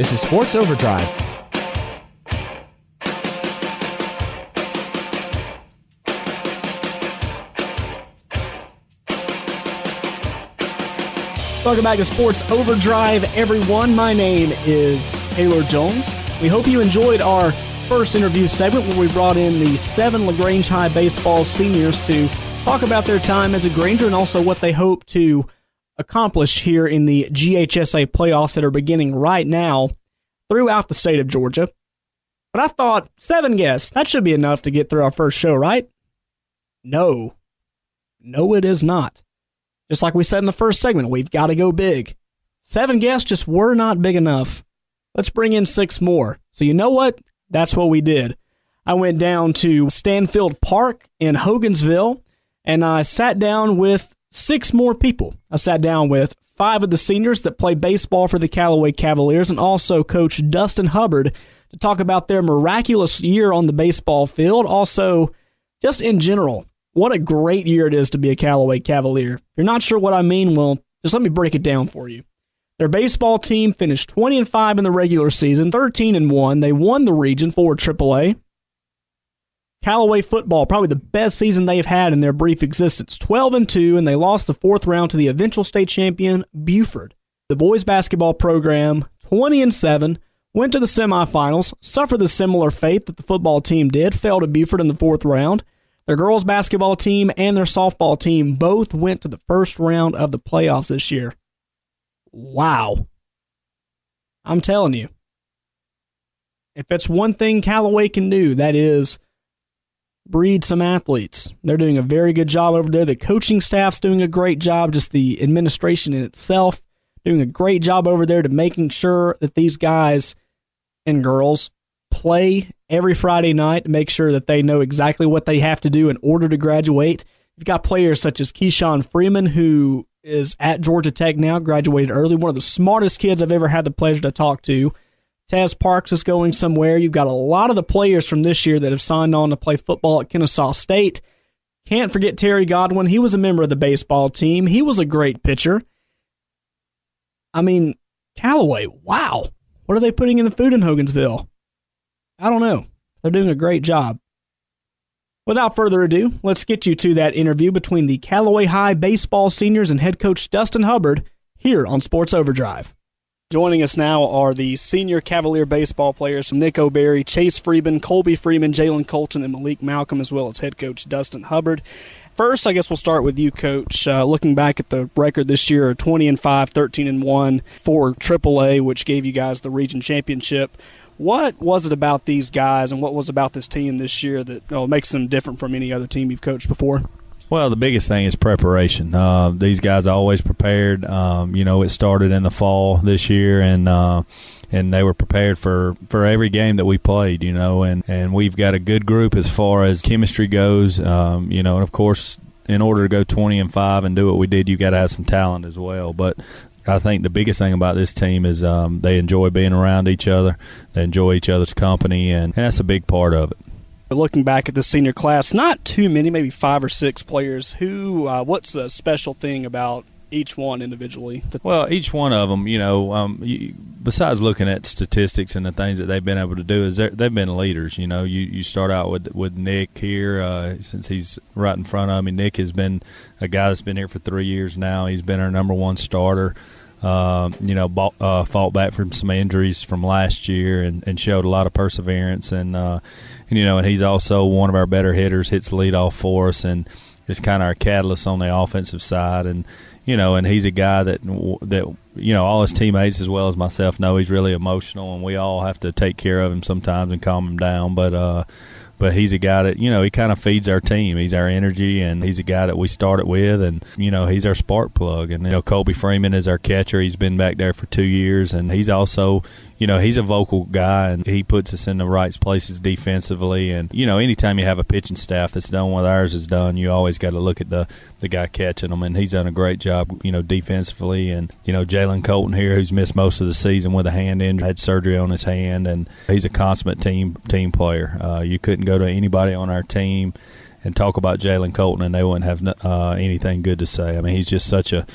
This is Sports Overdrive. Welcome back to Sports Overdrive, everyone. My name is Taylor Jones. We hope you enjoyed our first interview segment where we brought in the 7 LaGrange High baseball seniors to talk about their time as a Granger and also what they hope to accomplish here in the GHSA playoffs that are beginning right now throughout the state of Georgia. But I thought, 7 guests, that should be enough to get through our first show, right? No, it is not. Just like we said in the first segment, we've got to go big. 7 guests just were not big enough. Let's bring in 6 more. So you know what? That's what we did. I went down to Stanfield Park in Hogansville, and I sat down with 6 more people. I sat down with 5 of the seniors that play baseball for the Callaway Cavaliers and also Coach Dustin Hubbard to talk about their miraculous year on the baseball field. Also, just in general, what a great year it is to be a Callaway Cavalier. If you're not sure what I mean, well, just let me break it down for you. Their baseball team finished 20-5 in the regular season, 13-1. They won the region for AAA. Callaway football, probably the best season they've had in their brief existence, 12-2, and they lost the 4th round to the eventual state champion, Buford. The boys basketball program, 20-7, went to the semifinals, suffered the similar fate that the football team did, fell to Buford in the 4th round. Their girls basketball team and their softball team both went to the first round of the playoffs this year. Wow. I'm telling you, if it's one thing Callaway can do, that is breed some athletes. They're doing a very good job over there. The coaching staff's doing a great job, just the administration in itself doing a great job over there to making sure that these guys and girls play every Friday night to make sure that they know exactly what they have to do in order to graduate. You've got players such as Keyshawn Freeman, who is at Georgia Tech now, graduated early, one of the smartest kids I've ever had the pleasure to talk to. Taz Parks is going somewhere. You've got a lot of the players from this year that have signed on to play football at Kennesaw State. Can't forget Terry Godwin. He was a member of the baseball team. He was a great pitcher. I mean, Callaway, wow. What are they putting in the food in Hogansville? I don't know. They're doing a great job. Without further ado, let's get you to that interview between the Callaway High baseball seniors and head coach Dustin Hubbard here on Sports Overdrive. Joining us now are the senior Cavalier baseball players from Nick O'Berry, Chase Freeman, Colby Freeman, Jalen Colton, and Malik Malcolm, as well as head coach Dustin Hubbard. First, I guess we'll start with you, Coach. Looking back at the record this year, 20-5, 13-1 for AAA, which gave you guys the region championship. What was it about these guys and what was about this team this year that makes them different from any other team you've coached before? Well, the biggest thing is preparation. These guys are always prepared. It started in the fall this year, and they were prepared for every game that we played, and we've got a good group as far as chemistry goes, and of course, in order to go 20-5 and do what we did, you got to have some talent as well. But I think the biggest thing about this team is they enjoy being around each other. They enjoy each other's company, and that's a big part of it. Looking back at the senior class, not too many, maybe 5 or 6 players. What's the special thing about each one individually? Well, each one of them, besides looking at statistics and the things that they've been able to do, is they've been leaders. You start out with Nick here, since he's right in front of me. Nick has been a guy that's been here for 3 years now. He's been our number 1 starter. Fought back from some injuries from last year and showed a lot of perseverance. And he's also one of our better hitters, hits the leadoff for us, and is kind of our catalyst on the offensive side. And he's a guy that all his teammates as well as myself know he's really emotional, and we all have to take care of him sometimes and calm him down. But he's a guy that, he kind of feeds our team. He's our energy, and he's a guy that we started with, and, he's our spark plug. And, Colby Freeman is our catcher. He's been back there for 2 years, and he's also, he's a vocal guy, and he puts us in the right places defensively. And, anytime you have a pitching staff that's done what ours has done, you always got to look at the guy catching them, and he's done a great job, defensively. And, Jalen Colton here, who's missed most of the season with a hand injury, had surgery on his hand, and he's a consummate team player. You couldn't go to anybody on our team and talk about Jalen Colton, and they wouldn't have anything good to say. I mean, he's just such a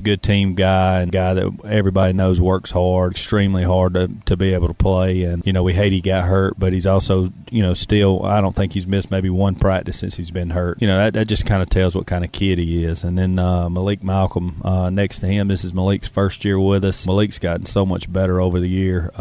good team guy, and a guy that everybody knows works hard, extremely hard to be able to play. And we hate he got hurt, but he's also still, I don't think he's missed maybe one practice since he's been hurt. That just kind of tells what kind of kid he is. And then Malik Malcolm next to him. This is Malik's first year with us. Malik's gotten so much better over the year.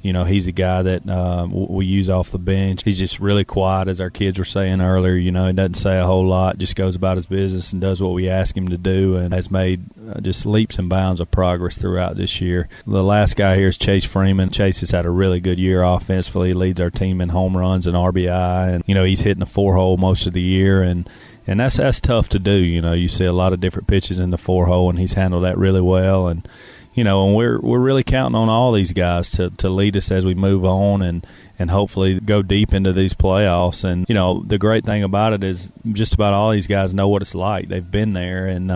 He's a guy that we use off the bench. He's just really quiet, as our kids were saying earlier. He doesn't say a whole lot, just goes about his business and does what we ask him to do, and has made just leaps and bounds of progress throughout this year. The last guy here is Chase Freeman. Chase has had a really good year offensively. He leads our team in home runs and RBI, and he's hitting the 4-hole most of the year, and that's tough to do. You see a lot of different pitches in the 4-hole, and he's handled that really well. And and we're really counting on all these guys to lead us as we move on and hopefully go deep into these playoffs. And the great thing about it is just about all these guys know what it's like. They've been there, and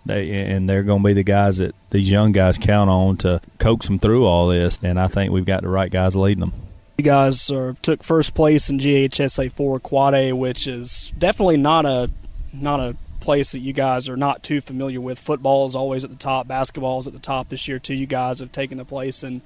they're going to be the guys that these young guys count on to coax them through all this. And I think we've got the right guys leading them. You guys took first place in GHSA 4 Quad A, which is definitely not a place that you guys are not too familiar with. Football is always at the top. Basketball is at the top this year too. You guys have taken the place in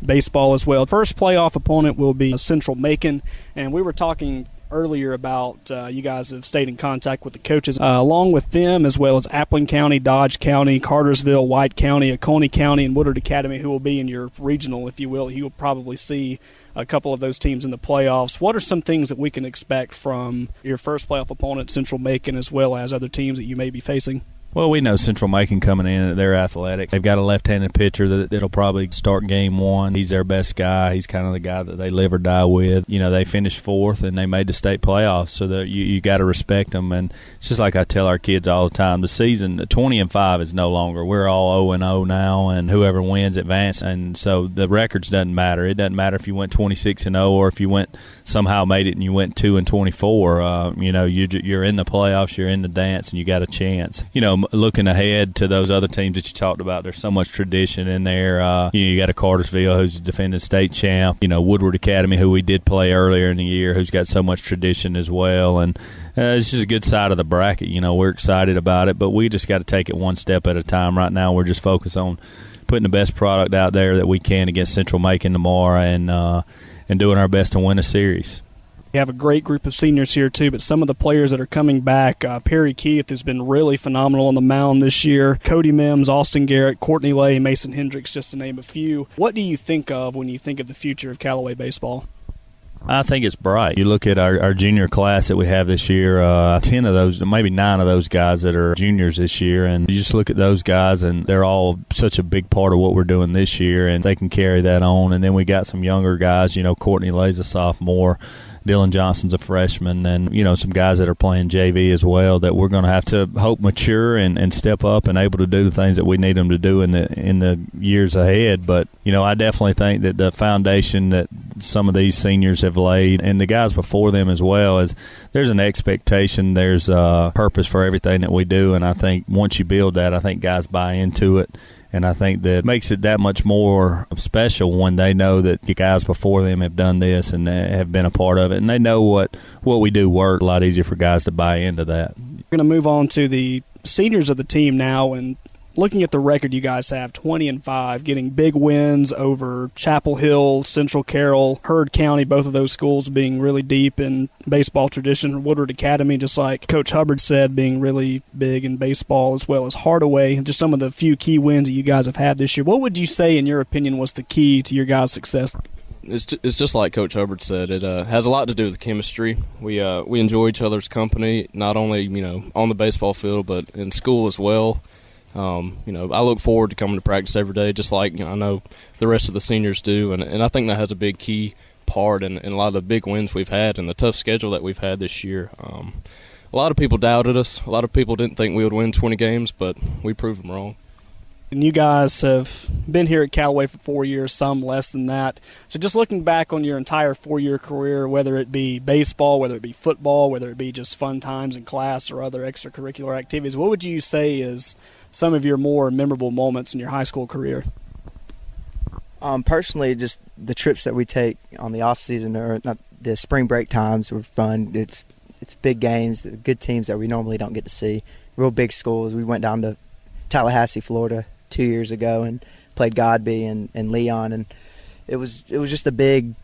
baseball as well. First playoff opponent will be Central Macon, and we were talking earlier about you guys have stayed in contact with the coaches along with them, as well as Appling County, Dodge County, Cartersville, White County, Oconee County, and Woodard Academy, who will be in your regional, if you will. You will probably see a couple of those teams in the playoffs. What are some things that we can expect from your first playoff opponent, Central Macon, as well as other teams that you may be facing? Well, we know Central Macon coming in, they're athletic. They've got a left-handed pitcher that'll probably start game one. He's their best guy. He's kind of the guy that they live or die with. They finished fourth, and they made the state playoffs, so that you got to respect them. And it's just like I tell our kids all the time, the season, 20-5 is no longer. We're all 0-0 now, and whoever wins advance. And so the records doesn't matter. It doesn't matter if you went 26-0 or if you somehow made it and you went 2-24. You're in the playoffs, you're in the dance, and you got a chance. Looking ahead to those other teams that you talked about, there's so much tradition in there. You got a Cartersville, who's a defending state champ. Woodward Academy, who we did play earlier in the year, who's got so much tradition as well. And it's just a good side of the bracket. We're excited about it, but we just got to take it one step at a time. Right now, we're just focused on putting the best product out there that we can against Central Macon tomorrow, and doing our best to win a series. You have a great group of seniors here, too, but some of the players that are coming back, Perry Keith has been really phenomenal on the mound this year. Cody Mims, Austin Garrett, Courtney Lay, Mason Hendricks, just to name a few. What do you think of when you think of the future of Callaway baseball? I think it's bright. You look at our junior class that we have this year, 10 of those, maybe 9 of those guys that are juniors this year, and you just look at those guys, and they're all such a big part of what we're doing this year, and they can carry that on. And then we got some younger guys. Courtney Lay's a sophomore. Dylan Johnson's a freshman, and some guys that are playing JV as well that we're going to have to hope mature and step up and able to do the things that we need them to do in the years ahead. But I definitely think that the foundation that some of these seniors have laid, and the guys before them as well, is there's an expectation, there's a purpose for everything that we do, and I think once you build that, I think guys buy into it. And I think that makes it that much more special when they know that the guys before them have done this and have been a part of it. And they know what we do work. A lot easier for guys to buy into that. We're going to move on to the seniors of the team now, and looking at the record you guys have, 20-5, getting big wins over Chapel Hill, Central Carroll, Heard County, both of those schools being really deep in baseball tradition. Woodward Academy, just like Coach Hubbard said, being really big in baseball, as well as Hardaway. Just some of the few key wins that you guys have had this year. What would you say, in your opinion, was the key to your guys' success? It's just like Coach Hubbard said. It has a lot to do with chemistry. We enjoy each other's company, not only on the baseball field, but in school as well. I look forward to coming to practice every day, just like I know the rest of the seniors do, and I think that has a big key part in a lot of the big wins we've had and the tough schedule that we've had this year. A lot of people doubted us. A lot of people didn't think we would win 20 games, but we proved them wrong. And you guys have been here at Callaway for 4 years, some less than that. So just looking back on your entire 4-year career, whether it be baseball, whether it be football, whether it be just fun times in class or other extracurricular activities, what would you say is some of your more memorable moments in your high school career? Personally, just the trips that we take on the off season, or not, the spring break times were fun. It's It's big games, good teams that we normally don't get to see. Real big schools. We went down to Tallahassee, Florida 2 years ago and played Godby and Leon, and it was just a big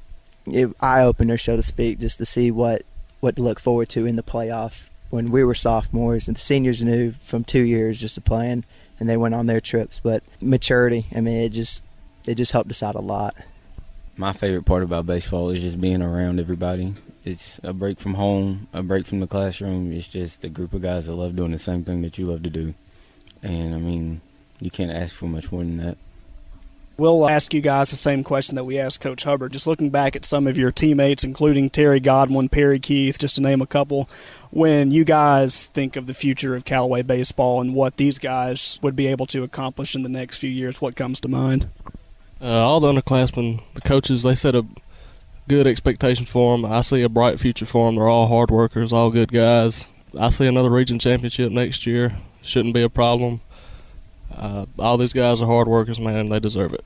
eye-opener, so to speak, just to see what to look forward to in the playoffs when we were sophomores. And the seniors knew from 2 years just of playing, and they went on their trips. But maturity, I mean, it just helped us out a lot. My favorite part about baseball is just being around everybody. It's a break from home, a break from the classroom. It's just a group of guys that love doing the same thing that you love to do. And, I mean, you can't ask for much more than that. We'll ask you guys the same question that we asked Coach Hubbard. Just looking back at some of your teammates, including Terry Godwin, Perry Keith, just to name a couple, when you guys think of the future of Callaway baseball and what these guys would be able to accomplish in the next few years, what comes to mind? All the underclassmen, the coaches, they set a good expectation for them. I see a bright future for them. They're all hard workers, all good guys. I see another region championship next year. Shouldn't be a problem. All these guys are hard workers, man. They deserve it.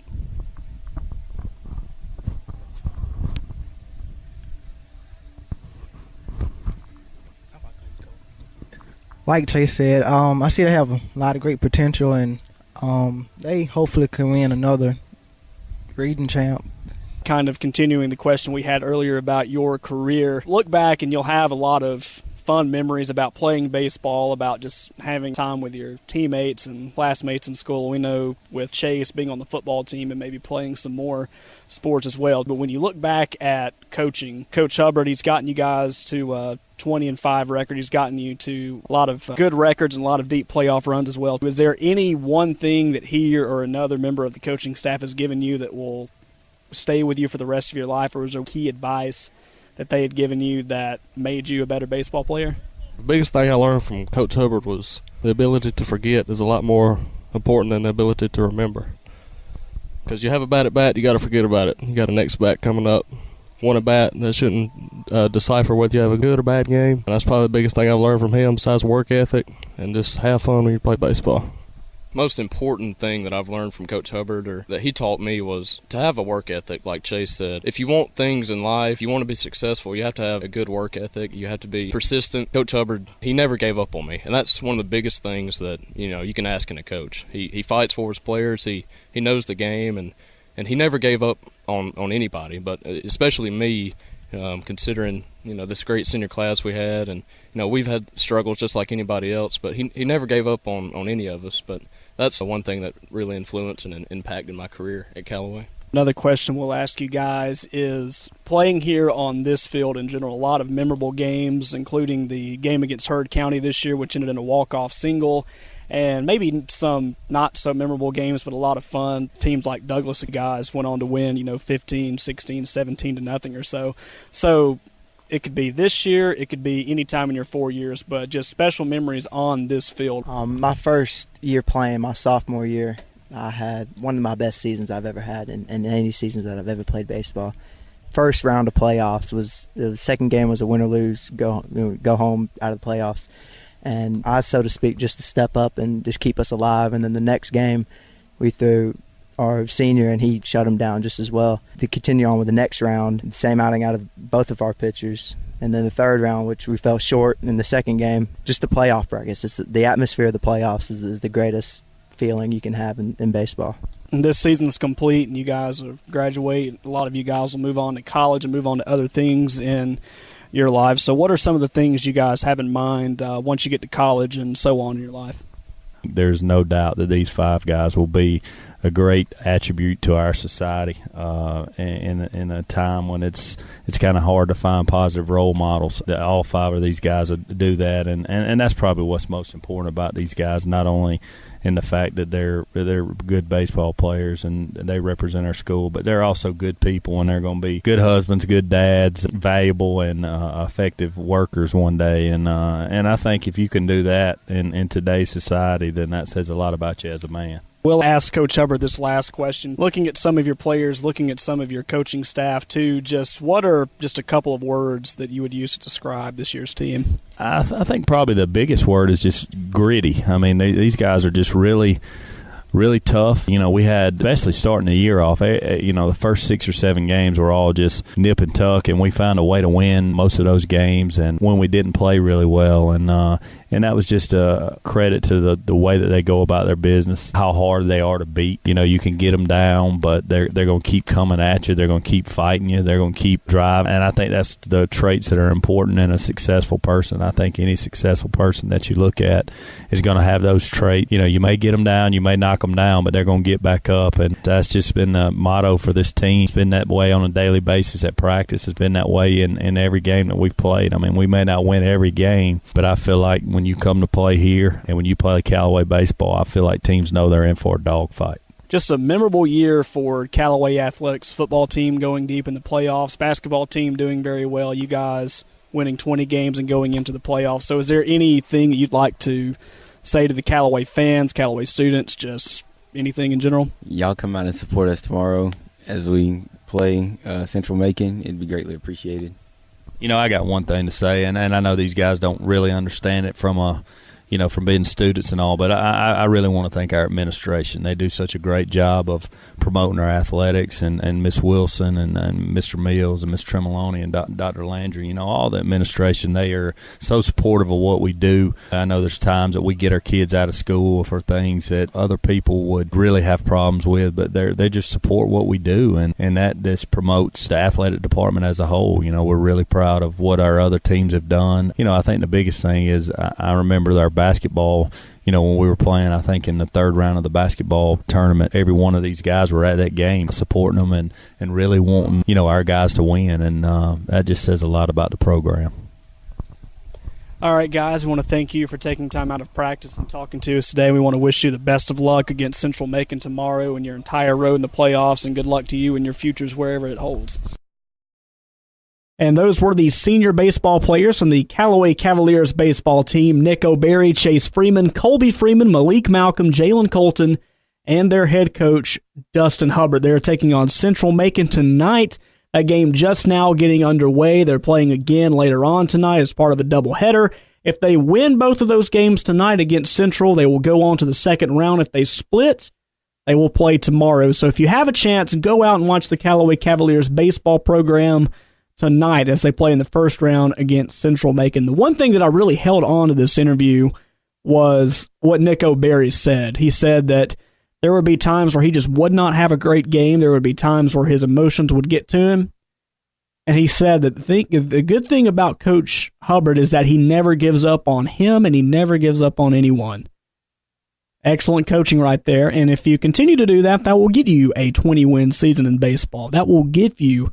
Like Chase said, I see they have a lot of great potential, and they hopefully can win another region champ. Kind of continuing the question we had earlier about your career, look back and you'll have a lot of fun memories about playing baseball, about just having time with your teammates and classmates in school. We know with Chase being on the football team and maybe playing some more sports as well. But when you look back at coaching, Coach Hubbard, he's gotten you guys to a 20-5 record. He's gotten you to a lot of good records and a lot of deep playoff runs as well. Is there any one thing that he or another member of the coaching staff has given you that will stay with you for the rest of your life, or is there key advice that they had given you that made you a better baseball player? The biggest thing I learned from Coach Hubbard was the ability to forget is a lot more important than the ability to remember. Because you have a bad at bat, you got to forget about it. You got a next bat coming up. One at bat that shouldn't decipher whether you have a good or bad game. And that's probably the biggest thing I've learned from him, besides work ethic and just have fun when you play baseball. Most important thing that I've learned from Coach Hubbard, or that he taught me, was to have a work ethic, like Chase said. If you want things in life, you want to be successful, you have to have a good work ethic. You have to be persistent. Coach Hubbard, he never gave up on me, and that's one of the biggest things that you can ask in a coach. He fights for his players. He knows the game, and he never gave up on anybody, but especially me. Considering this great senior class we had, and we've had struggles just like anybody else, but he never gave up on any of us. But that's the one thing that really influenced and impacted my career at Callaway. Another question we'll ask you guys is, playing here on this field in general, a lot of memorable games, including the game against Heard County this year, which ended in a walk-off single, and maybe some not so memorable games, but a lot of fun. Teams like Douglas guys went on to win, 15, 16, 17 to nothing or so. So it could be this year, it could be any time in your 4 years, but just special memories on this field. My first year playing, my sophomore year, I had one of my best seasons I've ever had in any seasons that I've ever played baseball. First round of playoffs was the second game was a win or lose, go home out of the playoffs. And I, so to speak, just to step up and just keep us alive. And then the next game, we threw our senior, and he shut him down just as well. To continue on with the next round, the same outing out of both of our pitchers. And then the third round, which we fell short in the second game, just the playoff brackets. It's the atmosphere of the playoffs is the greatest feeling you can have in baseball. And this season's complete, and you guys will graduate. A lot of you guys will move on to college and move on to other things in your lives. So what are some of the things you guys have in mind once you get to college and so on in your life? There's no doubt that these five guys will be a great attribute to our society in a time when it's kind of hard to find positive role models. That all five of these guys do that, and that's probably what's most important about these guys, not only in the fact that they're good baseball players and they represent our school, but they're also good people, and they're going to be good husbands, good dads, valuable and effective workers one day. And I think if you can do that in today's society, then that says a lot about you as a man. We'll ask Coach Hubbard this last question. Looking at some of your players, looking at some of your coaching staff too, just what are just a couple of words that you would use to describe this year's team? I think probably the biggest word is just gritty. I mean, these guys are just really really tough. We had, especially starting the year off, the first 6 or 7 games were all just nip and tuck, and we found a way to win most of those games. And when we didn't play really well, and that was just a credit to the way that they go about their business, how hard they are to beat. You can get them down, but they're going to keep coming at you. They're going to keep fighting you. They're going to keep driving. And I think that's the traits that are important in a successful person. I think any successful person that you look at is going to have those traits. You may get them down, you may knock them down, but they're going to get back up. And that's just been the motto for this team. It's been that way on a daily basis at practice. It's been that way in every game that we've played. I mean, we may not win every game, but I feel like when you come to play here and when you play Callaway baseball, I feel like teams know they're in for a dogfight. Just a memorable year for Callaway Athletics football team going deep in the playoffs, basketball team doing very well, you guys winning 20 games and going into the playoffs. So is there anything that you'd like to say to the Callaway fans, Callaway students, just anything in general? Y'all come out and support us tomorrow as we play Central Macon. It'd be greatly appreciated. I got one thing to say, and I know these guys don't really understand it from being students and all, but I really want to thank our administration. They do such a great job of promoting our athletics, and Miss Wilson and Mr. Mills and Miss Tremoloni and Dr. Landry, all the administration, they are so supportive of what we do. I know there's times that we get our kids out of school for things that other people would really have problems with, but they just support what we do, and that this promotes the athletic department as a whole. We're really proud of what our other teams have done. I think the biggest thing is I remember our basketball, when we were playing, I think in the third round of the basketball tournament, every one of these guys were at that game supporting them and really wanting, our guys to win. And that just says a lot about the program. All right, guys, we want to thank you for taking time out of practice and talking to us today. We want to wish you the best of luck against Central Macon tomorrow and your entire road in the playoffs, and good luck to you and your futures wherever it holds. And those were the senior baseball players from the Callaway Cavaliers baseball team: Nick O'Berry, Chase Freeman, Colby Freeman, Malik Malcolm, Jalen Colton, and their head coach, Dustin Hubbard. They're taking on Central Macon tonight. That game just now getting underway. They're playing again later on tonight as part of a doubleheader. If they win both of those games tonight against Central, they will go on to the second round. If they split, they will play tomorrow. So if you have a chance, go out and watch the Callaway Cavaliers baseball program tonight as they play in the first round against Central Macon. The one thing that I really held on to this interview was what Nick O'Berry said. He said that there would be times where he just would not have a great game. There would be times where his emotions would get to him. And he said that the good thing about Coach Hubbard is that he never gives up on him and he never gives up on anyone. Excellent coaching right there. And if you continue to do that, that will get you a 20-win season in baseball. That will give you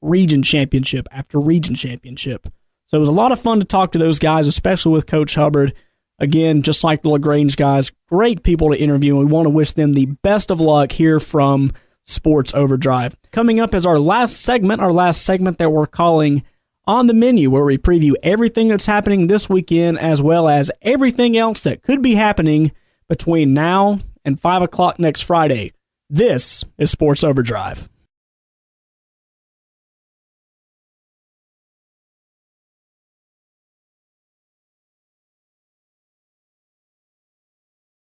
region championship after region championship. So it was a lot of fun to talk to those guys, especially with Coach Hubbard. Again, just like the LaGrange guys, great people to interview, and we want to wish them the best of luck here from Sports Overdrive. Coming up is our last segment that we're calling On the Menu, where we preview everything that's happening this weekend as well as everything else that could be happening between now and 5 o'clock next Friday. This is Sports Overdrive.